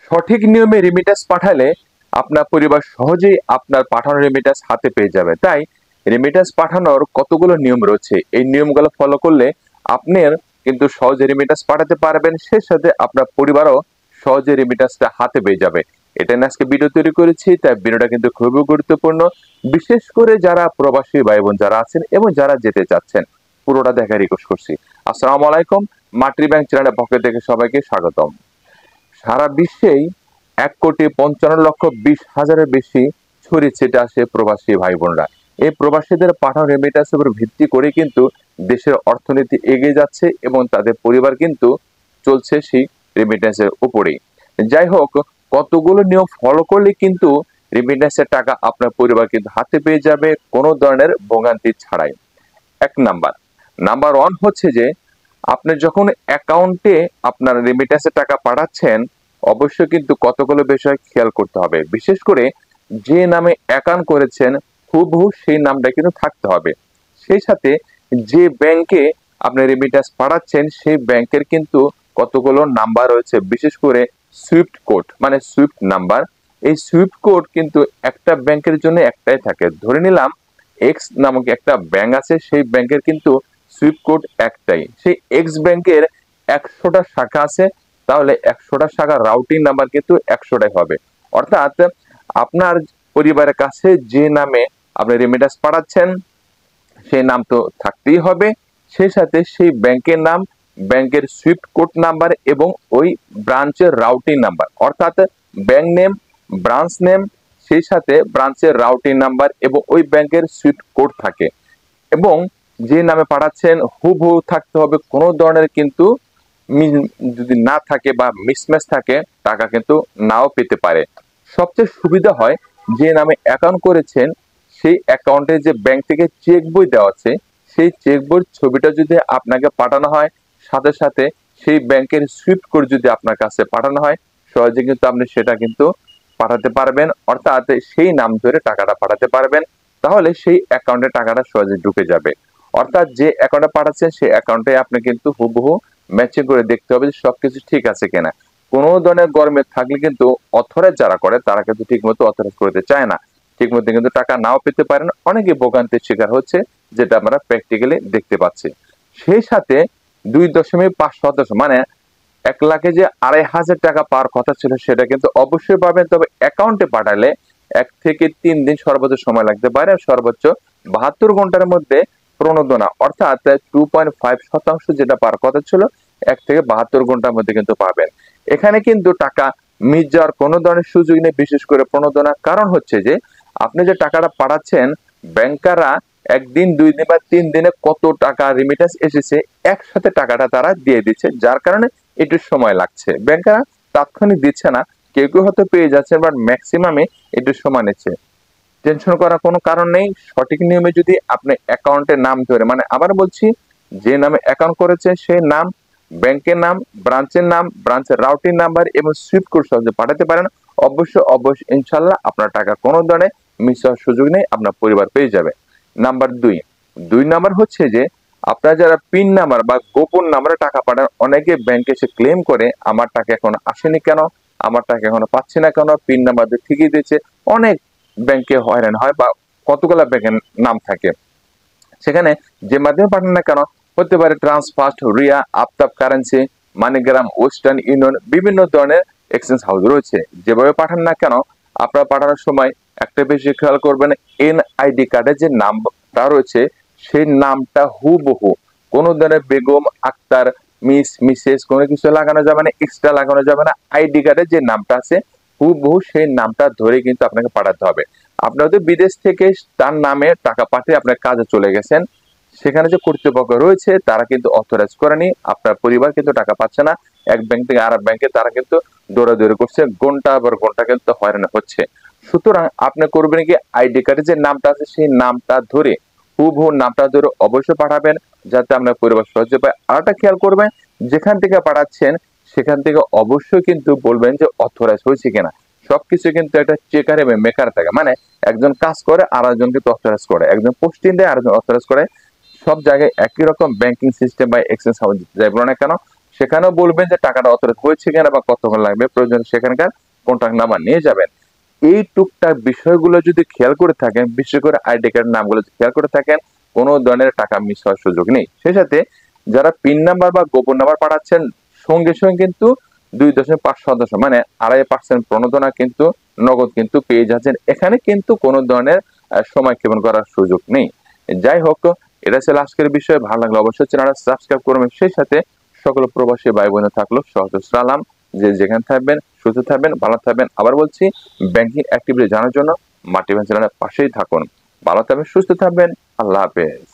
সঠিক নিয়মে রেমিটেন্স পাঠালে আপনার পরিবার সহজেই আপনার পাঠানো রেমিটেন্স হাতে পেয়ে যাবে। তাই রেমিটেন্স পাঠানোর কতগুলো নিয়ম রয়েছে, এই নিয়মগুলো ফলো করলে আপনার কিন্তু সহজে রেমিটেন্স পাঠাতে পারবেন, সেই সাথে আপনার পরিবারও সহজে রেমিটেন্সটা হাতে পেয়ে যাবে। এটা নিয়ে আজকে ভিডিও তৈরি করেছি, তাই ভিডিওটা কিন্তু খুবই গুরুত্বপূর্ণ। বিশেষ করে যারা প্রবাসী ভাই বোন যারা আছেন এবং যারা যেতে চাচ্ছেন, পুরোটা দেখার রিকোয়েস্ট করছি। আসসালামু আলাইকুম, মাতৃ ব্যাংক চ্যানেলের পক্ষ থেকে সবাইকে স্বাগতম। সারা বিশ্বেই 1,55,20,000-এর বেশি ছড়িয়ে ছিটে আসে প্রবাসী ভাই বোনরা। এই প্রবাসীদের পাঠানো রেমিটেন্সের উপর ভিত্তি করে কিন্তু দেশের অর্থনীতি এগিয়ে যাচ্ছে এবং তাদের পরিবার কিন্তু চলছে সেই রেমিটেন্সের উপরেই। যাই হোক, কতগুলো নিয়ম ফলো করলে কিন্তু রেমিটেন্সের টাকা আপনার পরিবার কিন্তু হাতে পেয়ে যাবে কোনো ধরনের ভোগান্তি ছাড়াই। নাম্বার ওয়ান হচ্ছে যে আপনি যখন অ্যাকাউন্টে আপনার রেমিটেন্সের টাকা পাঠাচ্ছেন, অবশ্যই কিন্তু কতগুলো বিষয় খেয়াল করতে হবে। বিশেষ করে যে নামে অ্যাকাউন্ট করেছেন হুবহু সেই নামটা কিন্তু থাকতে হবে। সেই সাথে যে ব্যাংকে আপনি রেমিটেন্স পাঠাচ্ছেন সেই ব্যাংকের কিন্তু কতগুলো নাম্বার রয়েছে, বিশেষ করে সুইফট কোড মানে সুইফট নাম্বার। এই সুইফট কোড কিন্তু একটা ব্যাংকের জন্য একটাই থাকে। ধরে নিলাম এক্স নামক একটা ব্যাংক আছে, সেই ব্যাংকের কিন্তু সুইফট কোড একটাই। সেই এক্স ব্যাংকের 100টা শাখা আছে, তাহলে 100টা শাখার রাউটিং নাম্বার কিন্তু 100টাই হবে। অর্থাৎ আপনার পরিবারের কাছে যে নামে আপনি রেমিটেন্স পাঠাচ্ছেন সেই নাম তো থাকতেই হবে, সেই সাথে সেই ব্যাংকের নাম, ব্যাংকের সুইফট কোড নাম্বার এবং ওই ব্রাঞ্চের রাউটিং নাম্বার। অর্থাৎ ব্যাংক নেম, ব্রাঞ্চ নেম, সেই সাথে ব্রাঞ্চের রাউটিং নাম্বার এবং ওই ব্যাংকের সুইফট কোড থাকে। এবং যে নামে পাঠাচ্ছেন হুবহু থাকতে হবে, কোনো ধরনের কিন্তু যদি না থাকে বা মিসম্যাচ থাকে টাকা কিন্তু নাও পেতে পারে। সবচেয়ে সুবিধা হয় যে নামে অ্যাকাউন্ট করেছেন সেই অ্যাকাউন্টে যে ব্যাংক থেকে চেক বই দেওয়া আছে, সেই চেক বইয়ের ছবিটা যদি আপনাকে পাঠানো হয়, সাথে সাথে সেই ব্যাংকের সুইফট কোড যদি আপনার কাছে পাঠানো হয়, সহজে কিন্তু আপনি সেটা কিন্তু পাঠাতে পারবেন। অর্থাৎ সেই নাম ধরে টাকাটা পাঠাতে পারবেন, তাহলে সেই অ্যাকাউন্টে টাকাটা সহজে ঢুকে যাবে। অর্থাৎ যে অ্যাকাউন্টে পাঠাচ্ছেন সেই অ্যাকাউন্টে আপনি কিন্তু হুবহু ম্যাচিং করে দেখতে হবে যে সবকিছু ঠিক আছে কিনা। কোনো ধরনের গরমে থাকলে কিন্তু অথরাইজ যারা করে তারা কিন্তু ঠিক মতো অথরাইজ করতে চায় না, ঠিক মতো কিন্তু টাকা নাও পেতে পারেন, অনেকে ভোগান্তির শিকার হচ্ছে, যেটা আমরা প্র্যাকটিক্যালি দেখতে পাচ্ছি। সেই সাথে 2.5% মানে 1 লাখে যে 2,500 টাকা পাওয়ার কথা ছিল সেটা কিন্তু অবশ্যই পাবেন, তবে অ্যাকাউন্টে পাঠালে 1 থেকে 3 দিন সর্বোচ্চ সময় লাগতে পারে, সর্বোচ্চ 72 ঘন্টার মধ্যে প্রণোদনা অর্থাৎ 2.5% যেটা পাওয়ার কথা ছিল 1 থেকে 72 ঘন্টার মধ্যে কিন্তু পাবেন। এখানে কিন্তু টাকা মিস যাওয়ার কোনো ধরনের সুযোগ নেই, বিশেষ করে প্রণোদনা। কারণ হচ্ছে যে আপনি যে টাকাটা পাঠাচ্ছেন, ব্যাংকাররা 1 দিন 2 দিন বা 3 দিনে কত টাকা রেমিটেন্স এসেছে একসাথে টাকাটা তারা দিয়ে দিচ্ছে, যার কারণে একটু সময় লাগছে। ব্যাংকাররা তাৎক্ষণিক দিচ্ছে না, কেউ কেউ হয়তো পেয়ে যাচ্ছে, বাট ম্যাক্সিমামে একটু সময় নিচ্ছে। টেনশন করার কোনো কারণ নেই। সঠিক নিয়মে যদি আপনি অ্যাকাউন্টের নাম ধরে, মানে আবার বলছি, যে নামে অ্যাকাউন্ট করেছেন সেই নাম, ব্যাংকের নাম, ব্রাঞ্চের নাম, ব্রাঞ্চের রাউটিং নাম্বার এবং সুইফট কোড সহজে পাঠাতে পারেন, অবশ্যই ইনশাল্লাহ আপনার টাকা কোনো ধরনের মিস হওয়ার সুযোগ নেই, আপনার পরিবার পেয়ে যাবে। নাম্বার 2 নাম্বার হচ্ছে যে আপনার যারা পিন নাম্বার বা গোপন নাম্বারে টাকা পাঠান, অনেকে ব্যাংকে এসে ক্লেম করে আমার টাকা এখনো আসেনি কেন, আমার টাকা এখনো পাচ্ছি না কেন, পিন নাম্বার ঠিকই দিয়েছে। অনেক ব্যাংকে হয়রান হয় বা কতগুলা ব্যাংকের নাম থাকে, সেখানে যে মাধ্যমে পাঠান না কেন, হতে পারে TransFast, Ria, Aftab currency, MoneyGram, Western Union, বিভিন্ন ধরনের এক্সচেঞ্জ হাউস রয়েছে। যেভাবে পাঠান না কেন, আপনারা পাঠানোর সময় একটা বেশি খেয়াল করবেন, এনআইডি কার্ডে যে নামটা রয়েছে সেই নামটা হুবহু, কোনো ধরনের বেগম, আক্তার, মিস, মিসেস কোনো কিছু লাগানো যাবে না, এক্সট্রা লাগানো যাবে না। আইডি কার্ডে যে নামটা আছে হুবহু সেই নামটা ধরে কিন্তু আপনাকে পাঠাতে হবে। আপনি হয়তো বিদেশ থেকে তার নামে টাকা পাঠিয়ে আপনার কাজে চলে গেছেন, সেখানে যে কর্তৃপক্ষ রয়েছে তারা কিন্তু অথরাইজ করেনি, আপনার পরিবার কিন্তু টাকা পাচ্ছে না, এক ব্যাংক থেকে আর এক ব্যাংকে তারা কিন্তু দৌড়াদৌড়ি করছে, ঘন্টা পর ঘন্টা কিন্তু হয়রানি হচ্ছে। সুতরাং আপনি করবেন কি, আইডি কার্ডে যে নামটা আছে সেই নামটা ধরে, হুবহু নামটা ধরে অবশ্যই পাঠাবেন, যাতে আপনার পরিবার সহজে পায়। আর একটা খেয়াল করবেন, যেখান থেকে পাঠাচ্ছেন সেখান থেকে অবশ্যই কিন্তু বলবেন যে অথরাইজ হয়েছে কিনা। সবকিছু কিন্তু একটা চেকার এবং মেকার থাকে, মানে একজন কাজ করে আর একজন কিন্তু অথরাইজ করে, একজন পোস্টিং দেয় আর একজন অথরাইজ করে। সব জায়গায় একই রকম ব্যাংকিং সিস্টেম বা এক্সচেঞ্জ হাউস যাই বলো না কেন, সেখানেও বলবেন যে টাকাটা অথরাইজ হয়েছে কিনা বা কতক্ষণ লাগবে, প্রয়োজন সেখানকার কন্ট্যাক্ট নাম্বার নিয়ে যাবেন। এই টুকটাক বিষয়গুলো যদি খেয়াল করে থাকেন, বিশেষ করে আইডি কার্ড নামগুলো যদি খেয়াল করে থাকেন, কোনো ধরনের টাকা মিস হওয়ার সুযোগ নেই। সেই সাথে যারা পিন নাম্বার বা গোপন নাম্বার পাঠাচ্ছেন, সঙ্গে সঙ্গে কিন্তু 2.5% মানে 2.5% প্রণোদনা কিন্তু নগদ কিন্তু পেয়ে যাচ্ছেন। এখানে কিন্তু কোনো ধরনের সময় ক্ষেপণ করার সুযোগ নেই। যাই হোক, এটা ছিল আজকের বিষয়। ভালো লাগলে অবশ্যই চ্যানেলটা সাবস্ক্রাইব করবেন। সেই সাথে সকল প্রবাসী ভাই বোন থাকলো সহজ সালাম, যে যেখানে থাকবেন সুস্থ থাকবেন, ভালো থাকবেন। আবার বলছি, ব্যাংকিং অ্যাক্টিভিটি জানার জন্য মাটি চ্যানেলের পাশেই থাকুন। ভালো থাকবেন, সুস্থ থাকবেন। আল্লাহ হাফেজ।